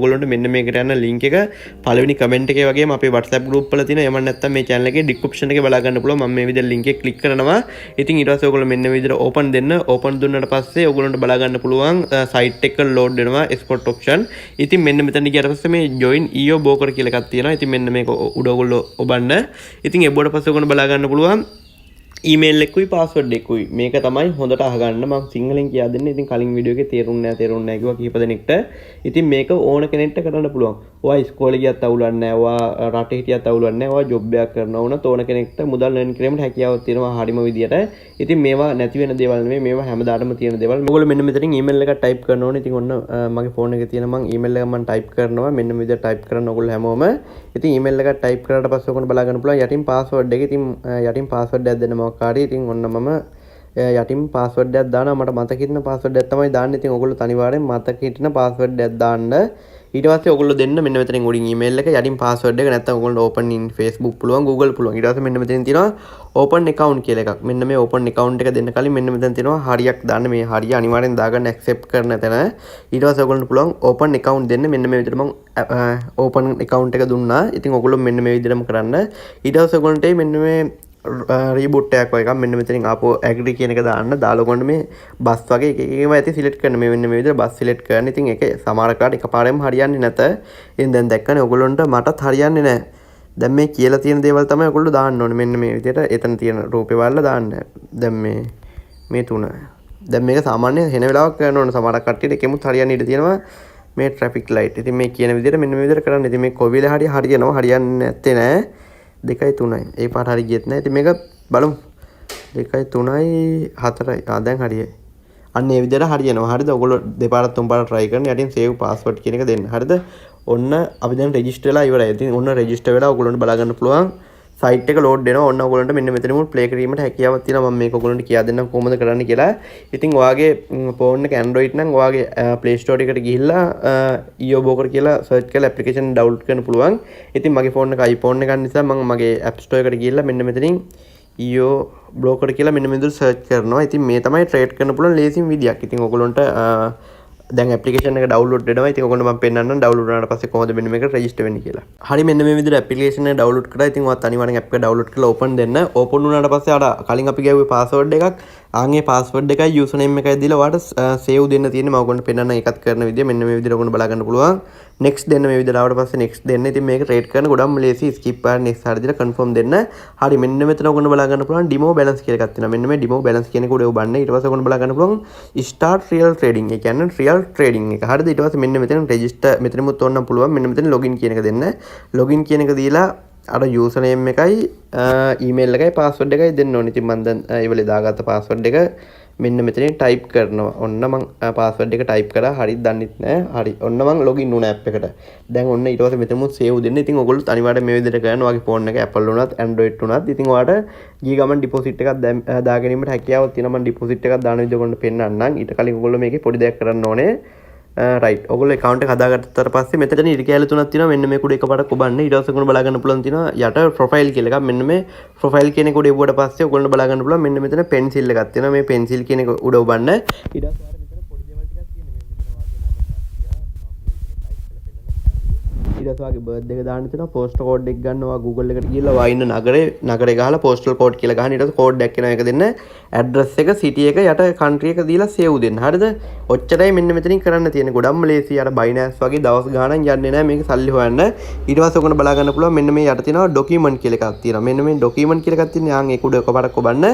ඔයගොල්ලන්ට මෙන්න මේකට යන link එක පළවෙනි comment එකේ වගේම අපේ WhatsApp group වල තියෙනවා. එහෙම නැත්නම් මේ channel එකේ description එකේ බලා ගන්න පුළුවන්. මම මේ විදිහට link එක click කරනවා. ඉතින් ඊට පස්සේ ඔයගොල්ලෝ මෙන්න මේ විදිහට open දෙන්න. open දුන්නාට පස්සේ ඔයගොල්ලන්ට බලා ගන්න පුළුවන් site එක load වෙනවා export option. ඉතින් මෙන්න මෙතන ගියාට පස්සේ මේ join EO broker කියලා එකක් තියෙනවා. ඉතින් මෙන්න මේක උඩ ඔයගොල්ලෝ ඔබන්න. ඉතින් ඒ බෝඩ පස්සේ ඔයගොල්ලෝ බලා ගන්න පුළුවන් ඊමේල් එකකුයි පාස්වර්ඩ් එකකුයි මේක තමයි හොඳට අහගන්න මම සිංහලෙන් කියා දෙන්නේ. ඉතින් කලින් වීඩියෝ එකේ තේරුන්නේ නැහැ කිව්වා කීප දෙනෙක්ට. ඉතින් මේක ඕන කෙනෙක්ට කරන්න පුළුවන්. ඔයා ඉස්කෝලේ ගියත් අවුලක් නැහැ. ඔයා රටේ හිටියත් අවුලක් නැහැ. ඔයා ජොබ් එකක් කරනවා වුණත් ඕන කෙනෙක්ට මුදල් earn කිරීමට හැකියාවක් තියෙනවා හරිම විදියට. ඉතින් මේවා නැති වෙන දේවල් නෙමෙයි. මේවා හැමදාටම තියෙන දේවල්. ඔයගොල්ලෝ මෙන්න මෙතනින් ඊමේල් එකක් type කරන්න ඕනේ. ඉතින් ඔන්න මගේ ෆෝන් එකේ තියෙන මම ඊමේල් එක මම type කරනවා. මෙන්න මේ විදියට type කරන්න ඔයගොල්ලෝ හැමෝම. ඉතින් ඊමේල් එකක් type කරාට පස්සේ ඔයගොල්ලෝ බලා ගන්න පුළුවන් යටින් password එක. ඉතින් යටින් password එකක් දෙන්න මොකක් හරි. ඉතින් ඔන්න මම යටින් password එකක් දානවා. මට මතක හිටින password එකක් තමයි දාන්නේ. ඉතින් ඔයගොල්ලෝ අනිවාර්යෙන් මතක හිටින password එකක් දාන්න. ඊට පස්සේ ඔයගොල්ලෝ දෙන්න මෙන්න මෙතනින් උඩින් email එක යටින් password එක නැත්නම් ඔයගොල්ලෝ open in Facebook පුළුවන් Google පුළුවන්. ඊට පස්සේ මෙන්න මෙතනින් තියෙනවා open account කියලා එකක්. මෙන්න මේ open account එක දෙන්න කලින් මෙන්න මෙතන තියෙනවා හරියක් දාන්න. මේ හරිය අනිවාර්යෙන් දාගන්න accept කරන තැන. ඊට පස්සේ ඔයගොල්ලෝ පුළුවන් open account දෙන්න. මෙන්න මේ විදිහට මම open account එක දුන්නා. ඉතින් ඔයගොල්ලෝ මෙන්න මේ විදිහටම කරන්න. ඊට පස්සේ ඔයගොල්ලන්ට මෙන්න මේ රීබූට් එකක් වගේ එකක් මෙන්න මෙතනින් ආපෝ ඇග්‍රි කියන එක දාන්න. දාලා ඔයගොල්ලෝ මේ බස් වගේ එක එකව ඇති සිලෙක්ට් කරන්න. මේ මෙන්න මේ විදිහට බස් සිලෙක්ට් කරන්න. ඉතින් ඒක සමහර කාට එකපාරෙම හරියන්නේ නැත. ඉතින් දැන් දැක්කනේ ඔයගොල්ලන්ට මටත් හරියන්නේ නැහැ. දැන් මේ කියලා තියෙන දේවල් තමයි ඔයගොල්ලෝ දාන්න ඕනේ. මෙන්න මේ විදිහට එතන තියෙන රූපේ වල දාන්න. දැන් මේ තුන. දැන් මේක සාමාන්‍ය හෙන වෙලාවක් කරන්න ඕනේ. සමහර කට්ටියට එකෙමුත් හරියන්නේ ඉඳ තියෙනවා. මේ ට්‍රැෆික් ලයිට්. ඉතින් මේ කියන විදිහට මෙන්න මේ විදිහට කරන්න. ඉතින් මේ කොවිල හරියනවා. හරියන්නේ නැත්තේ නෑ. 2යි 3යි. ඒ පාට හරි ගියෙත් නෑ. ඉතින් මේක බලමු. 2යි 3යි 4යි. දැන් හරියයි. අන්න ඒ විදිහට හරියනවා. හරිද? ඔයගොල්ලෝ දෙපාරක් තුන්පාරක් try කරන්න. යටින් save password කියන එක දෙන්න. හරිද? ඔන්න අපි දැන් register වෙලා ඉවරයි. ඉතින් ඔන්න register වෙලා ඔයගොල්ලන්ට බලා ගන්න පුළුවන්. සයිට් එක load වෙනවා. ඔන්න ඔයගොල්ලන්ට මෙන්න මෙතන මුල් play කිරීමට හැකියාවක් තියෙනවා. මම මේක ඔයගොල්ලන්ට කියා දෙන්නම් කොහොමද කරන්න කියලා. ඉතින් ඔයාගේ phone එක Android නම් ඔයාගේ Play Store එකට ගිහිල්ලා EO broker කියලා search කරලා application download කරන්න පුළුවන්. ඉතින් මගේ phone එක iPhone එකක් නිසා මම මගේ App Store එකට ගිහිල්ලා මෙන්න මෙතනින් EO broker කියලා මෙන්න මෙතන search කරනවා. ඉතින් මේ තමයි trade කරන්න පුළුවන් ලේසිම විදියක්. ඉතින් ඔයගොල්ලන්ට දැන් application එක download වෙනවා. ඉතින් ඔයගොල්ලෝ මම පෙන්නන්නම් download වුණාට පස්සේ කොහොමද මෙන්න මේක register වෙන්නේ කියලා. හරි මෙන්න මේ විදිහට application එක download කරා. ඉතින් ඔයත් අනිවාර්යෙන් app එක download කරලා open දෙන්න. open වුණාට පස්සේ අර කලින් අපි ගැව්වේ password එකක් ආන්ගේ password එකයි username එකයි දීලා ඔයාලට save දෙන්න තියෙන්නේ. මම ඔයගොල්ලන්ට පෙන්නන්න එකත් කරන විදිය මෙන්න මේ විදිහට ඔයගොල්ලෝ බලා ගන්න පුළුවන්. next දෙන්න මේ විදිහට ආවට පස්සේ next දෙන්න. ඉතින් මේක trade කරන ගොඩක්ම ලේසි. skip ආර next හරි දීලා confirm දෙන්න. හරි මෙන්න මෙතන ඔයගොල්ලෝ බලා ගන්න පුළුවන් demo balance කියලා එකක් තියෙනවා. මෙන්න මේ demo balance කියන එක උඩ ඔබන්න. ඊට පස්සේ ඔයගොල්ලෝ බලා ගන්න පුළුවන් start real trading. ඒ කියන්නේ real trading එක. හරිද? ඊට පස්සේ මෙන්න මෙතන register මෙතනමුත් ඕනනම් පුළුවන්. මෙන්න මෙතන login කියන එක දෙන්න. login කියන එක දීලා අර username එකයි email එකයි password එකයි දෙන්න ඕනේ. ඉතින් මම දැන් ඒ වෙලේ දාගත්ත password එක මෙන්න මෙතනින් type කරනවා. ඔන්න මම password එක type කරා. හරිද දන්නෙත් නෑ. හරි. ඔන්න මම login වුණා app එකට. දැන් ඔන්න ඊට පස්සේ මෙතනමුත් save දෙන්න. ඉතින් ඔයගොල්ලෝ අනිවාර්යෙන් මේ විදිහට කරන්න. ඔයාගේ phone එක Apple වුණත් Android වුණත් ඉතින් ඔයාලට ගිය ගමන් deposit එකක් දා ගැනීමට හැකියාවක් තියෙනවා. මම deposit එකක් දාන විදිහ ඔයගොල්ලන්ට පෙන්නන්නම්. ඊට කලින් ඔයගොල්ලෝ මේකේ පොඩි දෙයක් කරන්න ඕනේ. right ඔයගොල්ලෝ account එක හදාගත්තට පස්සේ මෙතන ඉරි කැලේ තුනක් තියෙනවා. මෙන්න මේක උඩ එකපාරක් ඔබන්න. ඊට පස්සේ ඔයගොල්ලෝ බලා ගන්න පුළුවන් තියෙනවා යට profile කියලා එකක්. මෙන්න මේ profile කියන එක උඩ එවුවට පස්සේ ඔයගොල්ලෝ බලා ගන්න පුළුවන් මෙන්න මෙතන pencil එකක් තියෙනවා. මේ pencil කියන එක උඩ ඔබන්න. ඊට පස්සේ ඔයාලා මෙතන පොඩි දේවල් ටිකක් තියෙනවා. මේ මෙතන වාගේ නම ඊට පස්සේ ඔයාගේ birthday එක දාන්න තියෙනවා. postal code එක ගන්නවා. Google එකට ගිහලා ඔයා ඉන්න නගරේ ගහලා postal code කියලා ගහන. ඊට පස්සේ code එකක් එනවා. ඒක දෙන්න. address එක city එක යට country එක දීලා save දෙන්න. හරිද? ඔච්චරයි මෙන්න මෙතනින් කරන්න තියෙන්නේ. ගොඩක්ම ලේසි. අර Binance වගේ දවස් ගාණක් යන්නේ නැහැ මේක සල්ලි හොයන්න. ඊට පස්සේ ඔයගොල්ලෝ බලා ගන්න පුළුවන් මෙන්න මේ යට තියෙනවා document කියලා එකක් තියෙනවා. මෙන්න මේ document කියලා එකක් තියෙනවා. යාන් ඒක උඩ එකපාරක් ඔබන්න.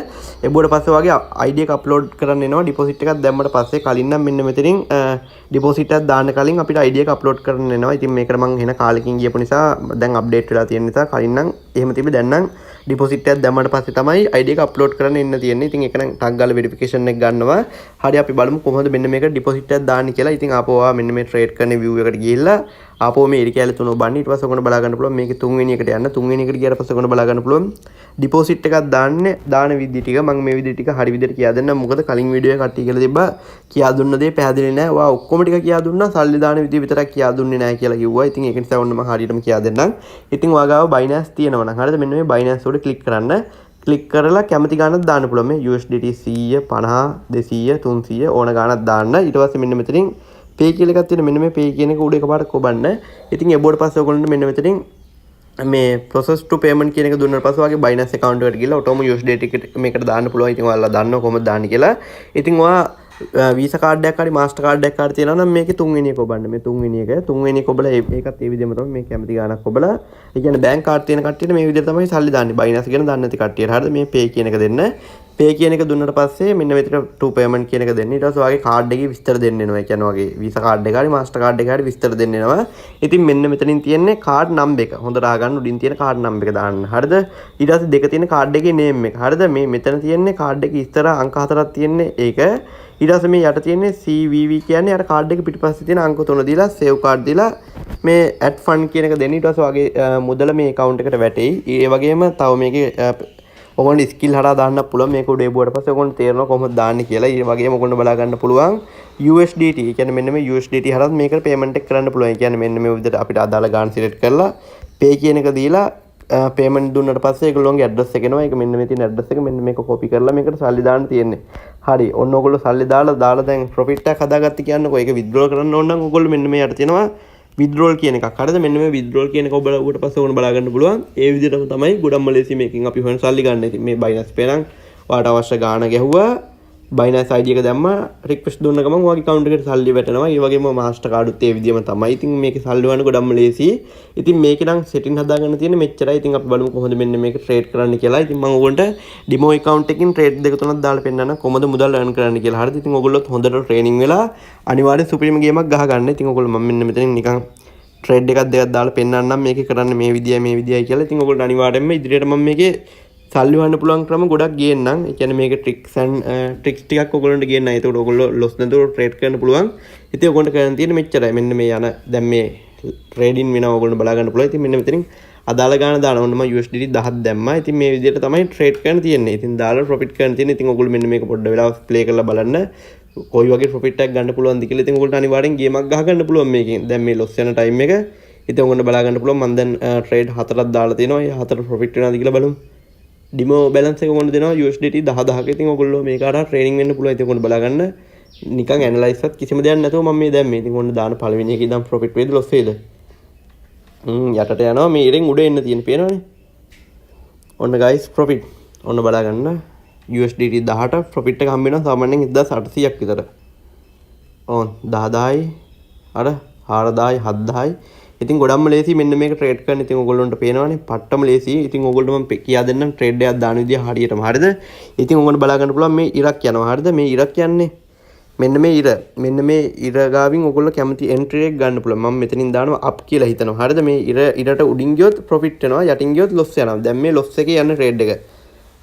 එබුවට පස්සේ ඔයාගේ ID එක upload කරන්න එනවා. deposit එකක් දැම්මට පස්සේ කලින් නම් මෙන්න මෙතනින් deposit එකක් දාන්න කලින් අපිට ID එක upload කරන්න එනවා. ඉතින් මේකට මම වෙන කාලෙකින් ගියපු නිසා දැන් update වෙලා තියෙන නිසා කලින් නම් එහෙම තිබ්බේ දැන් නම් deposit එකක් දැම්මට පස්සේ තමයි ID එක upload කරන්න එන්න තියෙන්නේ. ඉතින් ඒක නම් ටක් ගාලා verification එක ගන්නවා. හරි අපි බලමු කොහොමද මෙන්න මේක deposit එකක් දාන්නේ කියලා. ඉතින් ආපහු ආ මෙන්න මේ trade කරන view එකට ගිහිල්ලා ආපහු මේ ඉරි කැලේ තුන ඔබන්න. ඊට පස්සේ ඔයගොල්ලෝ බලා ගන්න පුළුවන් මේකේ තුන්වෙනි එකට යන්න. තුන්වෙනි එකට ගියාට පස්සේ ඔයගොල්ලෝ බලා ගන්න පුළුවන් deposit එකක් දාන විදිහ ටික මම මේ විදිහ ටික හරි විදිහට කියා දෙන්නම්. මොකද කලින් වීඩියෝ එක කට්ටිය කියලා තිබ්බා කියා දුන්න දේ පැහැදිලි නෑ. ඔයා ඔක්කොම ටික කියා දුන්නා. සල්ලි දාන විදිහ විතරක් කියා දුන්නේ නෑ කියලා කිව්වා. ඉතින් ඒක නිසා ඔන්න මම හරියටම කියා දෙන්නම්. ඉතින් ඔයා ගාව Binance තියෙනවා නම් හරිද? මෙන්න මේ Binance උඩ ක්ලික් කරන්න. ක්ලික් කරලා කැමති ගානක් දාන්න පුළුවන්. මේ USDT 100 50 200 300 ඕන ගානක් දාන්න. ඊට පස්සේ මෙන්න මෙතනින් pay කියලා එකක් තියෙන මෙන්න මේ pay කියන එක උඩ එකපාරට කොබන්න. ඉතින් එබෝඩ පස්සේ ඔයගොල්ලන්ට මෙන්න මෙතනින් මේ process to payment කියන එක දුන්නාට පස්සේ ඔයාගේ Binance account එකට ගිහලා ඔටෝම USDT ටිකට් මේකට දාන්න පුළුවන්. ඉතින් ඔයාලා දන්නවා කොහොමද දාන්නේ කියලා. ඉතින් ඔයා Visa card එකක් හරි Master card එකක් හරි තියෙනවා නම් මේකේ තුන්වෙනි එක ඔබන්න. මේ තුන්වෙනි එක ඔබලා ඒකත් ඒ විදිහම තමයි මේ කැමති ගාණක් ඔබලා. ඒ කියන්නේ bank card තියෙන කට්ටියට මේ විදිහට තමයි සල්ලි දාන්නේ. Binance ගැන දන්නේ නැති කට්ටියට. හරිද? මේ pay කියන එක දෙන්න. pay කියන එක දුන්නට පස්සේ මෙන්න මෙතන to payment කියන එක දෙන්න. ඊට පස්සේ ඔයාගේ card එකේ විස්තර දෙන්න වෙනවා. ඒ කියන්නේ ඔයාගේ Visa card එක හරි Master card එක හරි විස්තර දෙන්න වෙනවා. ඉතින් මෙන්න මෙතනින් තියෙන්නේ card number එක. හොඳට අහගන්න උඩින් තියෙන card number එක දාන්න. හරිද? ඊට පස්සේ දෙක තියෙන card එකේ name එක. හරිද? මේ මෙතන තියෙන්නේ card එකේ ඉස්සර අංක 4ක් තියෙන්නේ ඒක. ඊට පස්සේ මේ යට තියෙන්නේ CVV කියන්නේ අර card එක පිටිපස්සේ තියෙන අංක 3 දීලා save card දීලා මේ add fund කියන එක දෙන්න. ඊට පස්සේ ඔයාගේ මුදල මේ account එකට වැටෙයි. ඒ වගේම තව මේකේ ඔයගොල්ලෝ ස්කිල් හරහා දාන්න පුළුවන්. මේක උඩ එබුවට පස්සේ ඔයගොල්ලෝ තේරෙනවා කොහොමද දාන්නේ කියලා. ඒ වගේම ඔයගොල්ලෝ බලා ගන්න පුළුවන් USDT. ඒ කියන්නේ මෙන්න මේ USDT හරහා මේකට payment එක කරන්න පුළුවන්. ඒ කියන්නේ මෙන්න මේ විදිහට අපිට අදාළ ගාණ select කරලා pay කියන එක දීලා payment දුන්නාට පස්සේ ඒගොල්ලෝගේ address එක එනවා. ඒක මෙන්න මේ තියෙන address එක මෙන්න මේක copy කරලා මේකට සල්ලි දාන්න තියෙන්නේ. හරි. ඔන්න ඔයගොල්ලෝ සල්ලි දාලා දැන් profit එකක් හදාගත්ත කියන්නකෝ. ඒක withdraw කරන්න ඕන නම් ඔයගොල්ලෝ මෙන්න මේ යට තියෙනවා withdrawal කියන එකක්. හරිද? මෙන්න මේ withdrawal කියන එක ඔබලා ඌට පස්සේ ඕන බලා ගන්න පුළුවන්. ඒ විදිහටම තමයි ගොඩක් මලේසි මේකෙන් අපි හොයන සල්ලි ගන්න. ඉතින් මේ Binance Pay නම් ඔයාට අවශ්‍ය ගාණ ගැහුවා. Binance ID එක දැම්මා. request දුන්න ගමන් ඔයාගේ account එකට සල්ලි වැටෙනවා. ඒ වගේම Master card උත් ඒ විදිහම තමයි. ඉතින් මේකේ සල්ලි වන්න ගොඩක් මලේසි. ඉතින් මේකේ නම් setting හදාගන්න තියෙන්නේ මෙච්චරයි. ඉතින් අපි බලමු කොහොමද මෙන්න මේක trade කරන්න කියලා. ඉතින් මම ඕගොල්ලන්ට demo account එකකින් trade දෙක තුනක් දාලා පෙන්නන්න කොහොමද මුදල් earn කරන්න කියලා. හරිද? ඉතින් ඔයගොල්ලොත් හොඳට training වෙලා අනිවාර්යෙන් supreme game එකක් ගහ ගන්න. ඉතින් ඔයගොල්ලෝ මම මෙන්න මෙතනින් නිකන් trade එකක් දෙකක් දාලා පෙන්නන්නම් මේක කරන්න මේ විදියයි කියලා. ඉතින් ඔයගොල්ලෝ අනිවාර්යයෙන්ම ඉදිරියට මම මේකේ සල්ලි වන්න පුළුවන් ක්‍රම ගොඩක් ගේන්නම්. ඒ කියන්නේ මේකේ tricks ටිකක් ඔයගොල්ලන්ට ගේන්න. ඒකට ඔයගොල්ලෝ loss නැතුව trade කරන්න පුළුවන්. ඉතින් ඔයගොල්ලන්ට කරන්න තියෙන්නේ මෙච්චරයි. මෙන්න මේ යන දැන් මේ trading වෙනවා ඔයගොල්ලෝ බලා ගන්න පුළුවන්. ඉතින් මෙන්න මෙතනින් අදාළ ගාණ දාන ඕන මම USDT 10ක් දැම්මා. ඉතින් මේ විදිහට තමයි trade කරන්න තියෙන්නේ. ඉතින් දාලා profit කරන්න තියෙන්නේ. ඉතින් ඔයගොල්ලෝ මෙන්න මේක පොඩ්ඩ වෙලාවක් play කරලා බලන්න. කොයි වගේ profit එකක් ගන්න පුළුවන්ද කියලා. ඉතින් ඔයගොල්ලන්ට අනිවාර්යෙන් ගේමක් ගහ ගන්න පුළුවන් මේකෙන්. දැන් මේ loss යන time එක ඉතින් ඔයගොල්ලන්ට බලා ගන්න පුළුවන්. මම දැන් trade 4ක් දාලා තියෙනවා. ඒ 4 profit වෙනවද කියලා බලමු. demo balance එක මොකද දෙනවා USDT 10,000ක. ඉතින් ඔයගොල්ලෝ මේක අර training වෙන්න පුළුවන්. ඉතින් ඔයගොල්ලෝ බලා ගන්න. නිකන් analyze වත් කිසිම දෙයක් නැතුව මම මේ දැන් මේ ඉතින් ඔන්න දාන පළවෙනි එකේ ඉඳන් profit වේද loss වේද? යටට යනවා මේ ඉරෙන් උඩ එන්න තියෙන පේනවනේ. ඔන්න guys profit. ඔන්න බලා ගන්න. USDT 18 profit එක හම්බ වෙනවා සාමාන්‍යයෙන් 1800ක් විතර. ඕන් 10000යි අර 4000යි 7000යි. ඉතින් ගොඩක්ම ලේසි මෙන්න මේක ට්‍රේඩ් කරන්න. ඉතින් ඔයගොල්ලන්ට පේනවනේ පට්ටම ලේසි. ඉතින් ඔයගොල්ලන්ට මම කියා දෙන්නම් ට්‍රේඩ් එකක් දාන විදිය හරියටම. හරිද? ඉතින් ඔයගොල්ලන්ට බලා ගන්න පුළුවන් මේ ඉරක් යනවා. හරිද? මේ ඉරක් යන්නේ මෙන්න මේ ඉර. මෙන්න මේ ඉර ගාවින් ඔයගොල්ලෝ කැමති එන්ට්‍රි එක ගන්න පුළුවන්. මම මෙතනින් දානවා අප් කියලා හිතනවා. හරිද? මේ ඉරට උඩින් ගියොත් ප්‍රොෆිට් වෙනවා. යටින් ගියොත් ලොස් වෙනවා. දැන් මේ ලොස් එකේ යන ට්‍රේඩ් එක.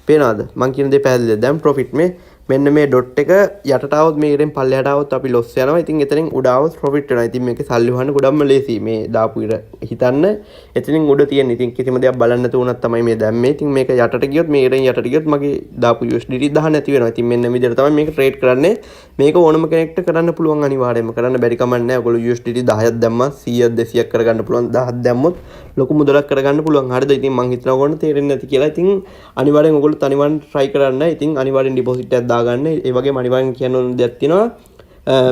පේනවද? මම කියන දේ පැහැදිලිද? දැන් ප්‍රොෆිට් මේ මෙන්න මේ ඩොට් එක යටට આવොත් මේ ඉරෙන් පල්ලෙහාට આવොත් අපි ලොස් යනවා. ඉතින් එතනින් උඩ આવොත් ප්‍රොෆිට් වෙනවා. ඉතින් මේකේ සල්ලි හොයන්න ගොඩක්ම ලේසි. මේ දාපු ඉර හිතන්න එතනින් උඩ තියෙන. ඉතින් කිසිම දෙයක් බලන්න නැතුව උනත් තමයි මේ දැම්මේ. ඉතින් මේක යටට ගියොත් මේ ඉරෙන් යටට ගියොත් මගේ දාපු USDT 10 නැති වෙනවා. ඉතින් මෙන්න විදිහට තමයි මේක ට්‍රේඩ් කරන්නේ. මේක ඕනම කෙනෙක්ට කරන්න පුළුවන් අනිවාර්යයෙන්ම. කරන්න බැරි කමක් නැහැ. ඔයගොල්ලෝ USDT 10ක් දැම්මා 100ක් 200ක් කරගන්න පුළුවන්. 10ක් දැම්මොත් ලොකු මුදලක් කරගන්න පුළුවන්. හරිද? ඉතින් මම හිතනවා ඕගොල්ලන්ට තේරෙන්නේ නැති කියලා. ඉතින් අනිවාර්යෙන් ඔයගොල්ලෝ අනිවාර්යෙන් try කරන්න. ඉතින් අනිවාර්යෙන් deposit එකක් දාගන්න. ඒ වගේම අනිවාර්යෙන් කියන්න ඕන දෙයක් තියෙනවා.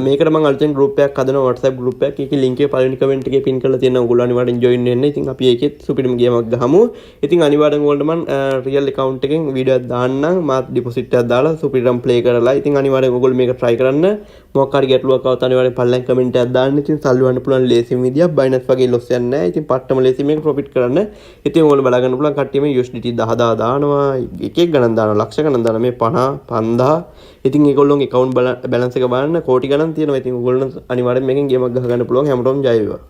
මේකට මම අලුතෙන් group එකක් හදනවා WhatsApp group එකක්. ඒකේ link එක පළවෙනි comment එකේ pin කරලා තියෙනවා. ඔයගොල්ලෝ අනිවාර්යෙන් join වෙන්න. ඉතින් අපි ඒකෙත් සුපිරිම ගේමක් ගහමු. ඉතින් අනිවාර්යෙන් ඔයගොල්ලන්ට මම real account එකෙන් video එකක් දාන්නම්. මාත් deposit එකක් දාලා සුපිරිම play කරලා. ඉතින් අනිවාර්යෙන් ඔයගොල්ලෝ මේක try කරන්න. මොකක් හරි ගැටලුවක් આવත් අනිවාර්යෙන් පල්ලෙන් comment එකක් දාන්න. ඉතින් සල්ලි වන්න පුළුවන් ලේසිම විදියක්. Binance වගේ loss යන්නේ නැහැ. ඉතින් පට්ටම ලේසි මේක profit කරන්න. ඉතින් ඔයගොල්ලෝ බලා ගන්න පුළුවන් කට්ටියම USDT 10,000 දානවා. එක ගණන් දානවා. ලක්ෂ ගණන් දානවා. මේ 50 5000. ඉතින් ඒගොල්ලෝගේ account balance එක බලන්න කෝටි ගණන් තියෙනවා. ඉතින් ඔයගොල්ලෝ අනිවාර්යෙන් මේකෙන් ගේමක් ගහ ගන්න පුළුවන්. හැමෝටම ජය වේවා.